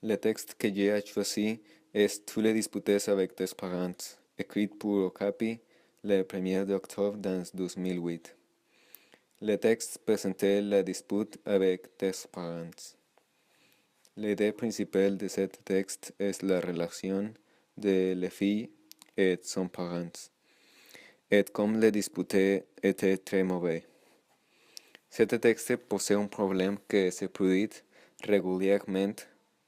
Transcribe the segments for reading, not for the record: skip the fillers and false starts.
Le texte que j'ai choisi est Tu les disputes avec tes parents, écrit pour Okapi le 1er octobre dans 2008. Le texte présentait la dispute avec tes parents. L'idée principale de ce texte est la relation de la fille et son parent, et comme le dispute était très mauvais. Ce texte possède un problème que se produit régulièrement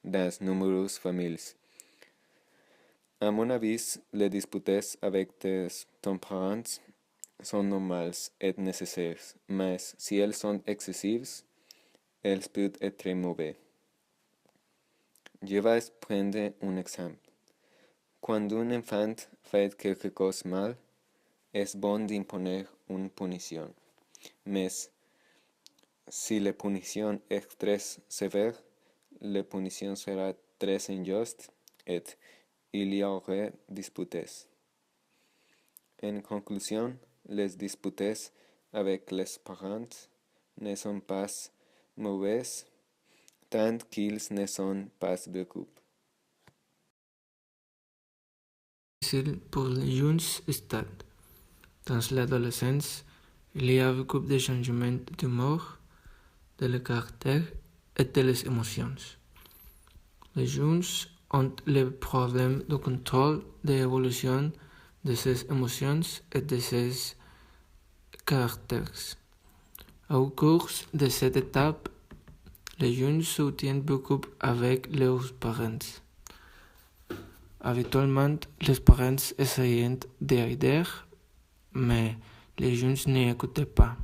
dans nombreuses familles. À mon avis, les disputes avec ton parents sont normales et nécessaires, mais si elles sont excessives, elles peuvent être mauvaises. Je vais prendre un exemple. Quand un enfant fait quelque chose mal, es bon d'imponer une punition. Mais si la punition est très sévère, la punition sera très injuste et il y aura disputes. En conclusion, les disputes avec les parents ne sont pas mauvaises tant qu'ils ne sont pas beaucoup. Difficile pour les jeunes stades. Dans l'adolescence, il y a beaucoup de changements d'humeur, de le caractère et de les émotions. Les jeunes ont le problème de contrôle de l'évolution de ses émotions et de ses caractères. Au cours de cette étape, les jeunes se tiennent beaucoup avec leurs parents. Habituellement, les parents essayent d'aider, mais les jeunes n'écoutent pas.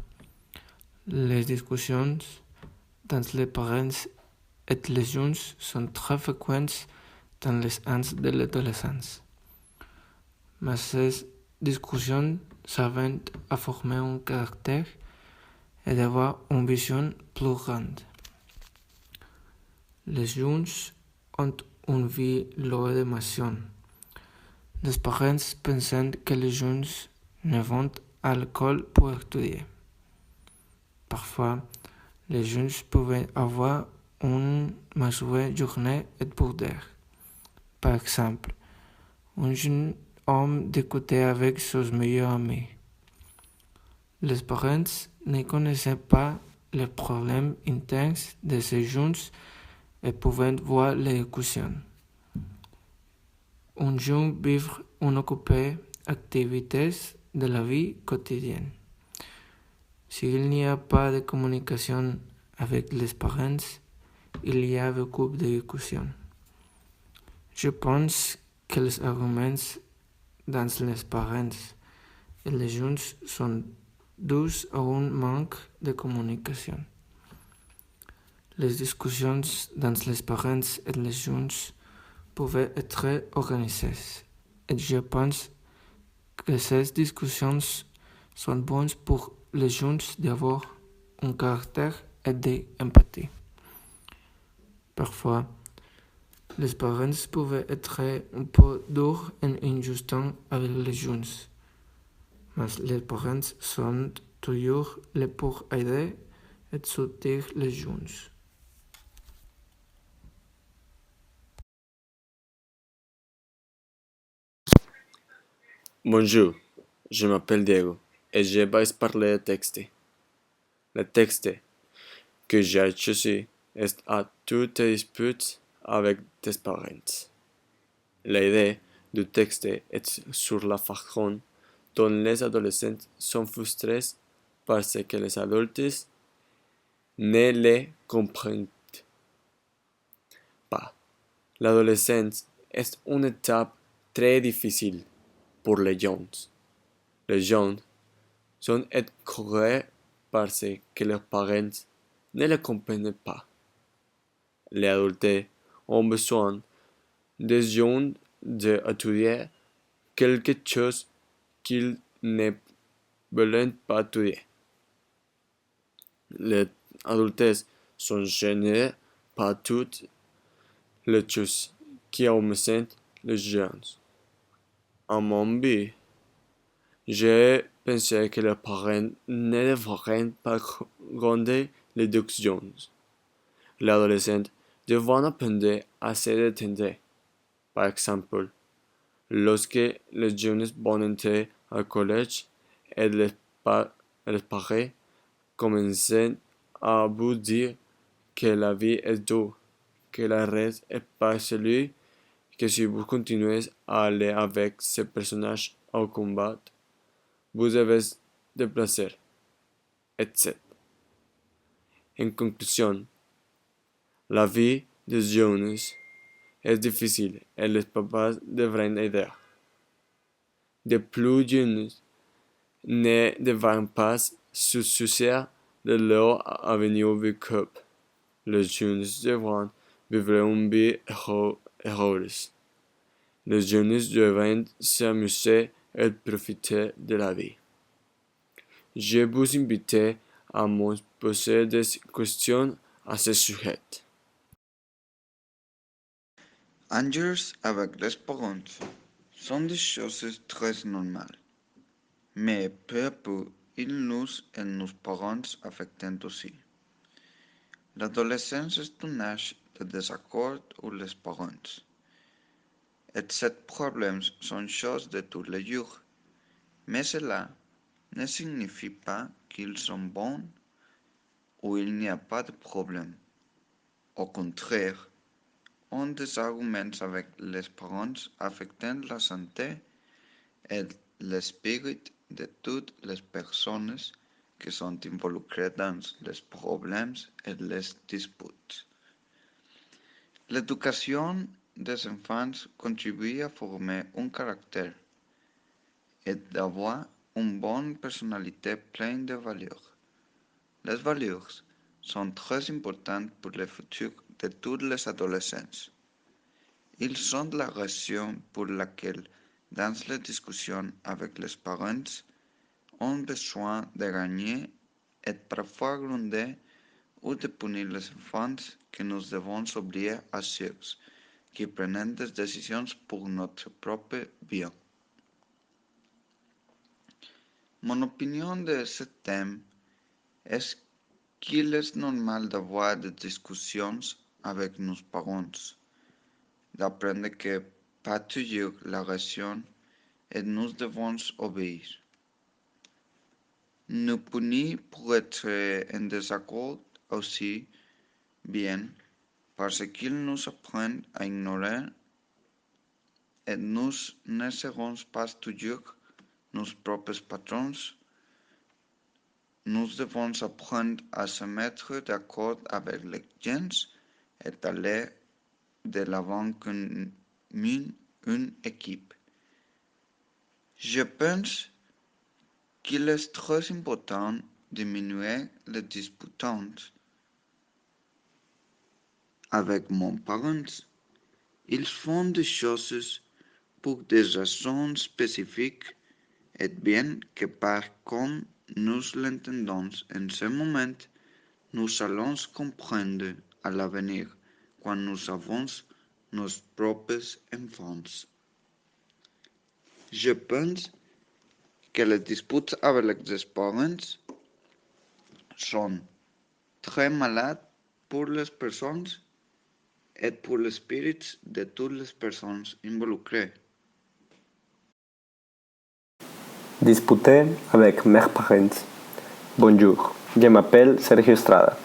Les discussions entre les parents et les jeunes sont très fréquentes dans les années de l'adolescence. Mais ces discussions servent à former un caractère et d'avoir une vision plus grande. Les jeunes ont une vie lourde d'émotions. Les parents pensent que les jeunes ne vont à l'école pour étudier. Parfois, les jeunes peuvent avoir une mauvaise journée et perdre. Par exemple, un jeune homme discutait avec son meilleur ami. Les parents ne connaissaient pas les problèmes intenses de ces jeunes et pouvaient voir l'éducation. Un jeune vivre une occupée activités de la vie quotidienne. S'il n'y a pas de communication avec les parents, il y a beaucoup de discussions. Je pense que les arguments dans les parents et les jeunes sont dus à un manque de communication. Les discussions dans les parents et les jeunes peuvent être organisées. Et je pense que ces discussions sont bonnes pour les jeunes d'avoir un caractère et de l'empathie. Parfois, les parents peuvent être un peu durs et injustes avec les jeunes, mais les parents sont toujours là pour aider et soutenir les jeunes. Bonjour, je m'appelle Diego et je vais parler de texte. Le texte que j'ai choisi est à tu te disputes avec tes parents. L'idée du texte est sur la façon dont les adolescents sont frustrés parce que les adultes ne les comprennent pas. L'adolescence est une étape très difficile pour les jeunes. Les jeunes sont écœurés parce que leurs parents ne les comprennent pas. Les adultes ont besoin des jeunes d'étudier quelque chose qu'ils ne veulent pas étudier. Les adultes sont gênés par toutes les choses qui amusent les jeunes. À mon vie, j'ai pensé que les parents ne devraient pas gronder les deux jeunes. L'adolescent devront apprendre à se détendre. Par exemple, lorsque les jeunes vont entrer au collège et les parents commencent à vous dire que la vie est dure, que la reste est pas celui que si vous continuez à aller avec ces personnages au combat, vous avez des plaisirs, etc. En conclusion, la vie des jeunes est difficile et les papas devraient aider. De plus jeunes ne devraient pas se soucier de leur avenir vécu. Les jeunes devront vivre une vie heureuse. Les jeunes devraient s'amuser et profiter de la vie. Je vous invite à me poser des questions à ce sujet. Angers avec les parents sont des choses très normales, mais peu à peu, ils nous et nos parents affectent aussi. L'adolescence est un âge de désaccord entre les parents, et ces problèmes sont choses de tous les jours, mais cela ne signifie pas qu'ils sont bons ou il n'y a pas de problème. Au contraire, un des arguments avec les parents affectant la santé et l'esprit de toutes les personnes qui sont involucrées dans les problèmes et les disputes. L'éducation des enfants contribue à former un caractère et d'avoir une bonne personnalité pleine de valeurs. Les valeurs sont très importantes pour le futur de tous les adolescents. Ils sont la raison pour laquelle, dans les discussions avec les parents, on a besoin de gagner et parfois gronder ou de punir les enfants que nous devons obliger à ceux qui prennent des décisions pour notre propre bien. Mon opinion de ce thème est qu'il est normal d'avoir des discussions avec nos parents, d'apprendre que pas toujours la raison et nous devons obéir. Nous punir pour être en désaccord aussi bien parce qu'ils nous apprennent à ignorer et nous ne serons pas toujours nos propres patrons. Nous devons apprendre à se mettre d'accord avec les gens et aller de l'avant comme une équipe. Je pense qu'il est très important de diminuer les disputes avec mes parents. Ils font des choses pour des raisons spécifiques et bien que par comme nous l'entendons en ce moment, nous allons comprendre à l'avenir quand nous avons nos propres enfants. Je pense que les disputes avec les parents sont très malades pour les personnes et pour l'esprit de toutes les personnes involucrées. Disputer avec mes parents. Bonjour, je m'appelle Sergio Estrada.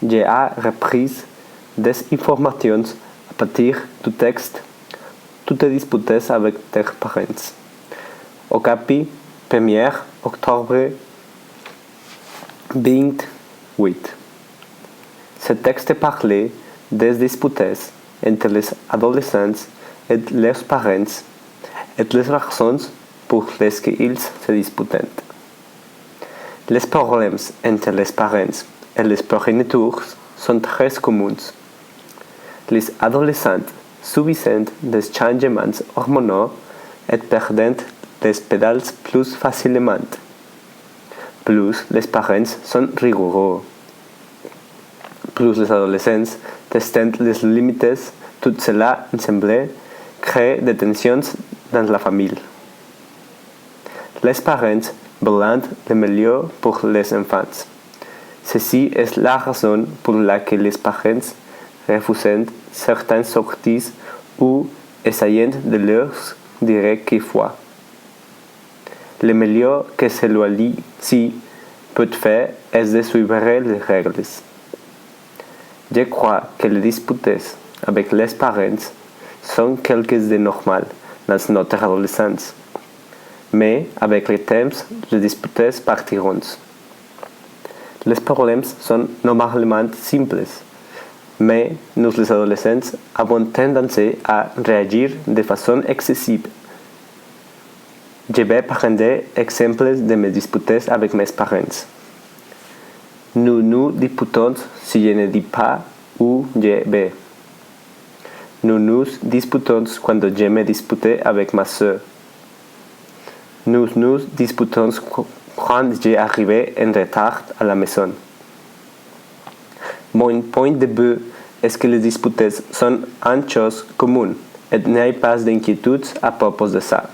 J'ai repris des informations à partir du texte Tu te disputes avec tes parents. Au capi 1er octobre 28. Ce texte parlait des disputes entre les adolescents et leurs parents et les raisons pour lesquelles ils se disputent. Les problèmes entre les parents et les progeniteurs sont très communs. Les adolescents subissent des changements hormonaux et perdent les pédales plus facilement. Plus les parents sont rigoureux. Plus les adolescents testent les limites, tout cela ensemble crée des tensions dans la famille. Les parents veulent le meilleur pour les enfants. Ceci est la raison pour laquelle les parents refusant certaines sorties ou essayant de leur dire quelquefois. Le meilleur que celui-ci peut faire est de suivre les règles. Je crois que les disputes avec les parents sont quelque chose de normal dans notre adolescence. Mais avec le temps, les disputes partiront. Les problèmes sont normalement simples, mais nous les adolescents avons tendance à réagir de façon excessive. Je vais prendre exemples de mes disputes avec mes parents. Nous nous disputons si je ne dis pas où je vais. Nous nous disputons quand je me dispute avec ma sœur. Nous nous disputons quand j'arrive en retard à la maison. Mon point de vue est que les disputes sont une chose commune et il n'y a pas d'inquiétude à propos de ça.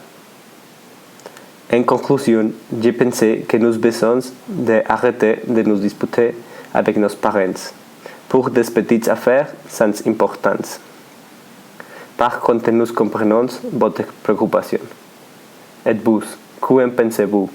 En conclusion, je pense que nous besoin d'arrêter de nous disputer avec nos parents pour des petites affaires sans importance. Par contre, nous comprenons votre préoccupation. Et vous, qu'en pensez-vous?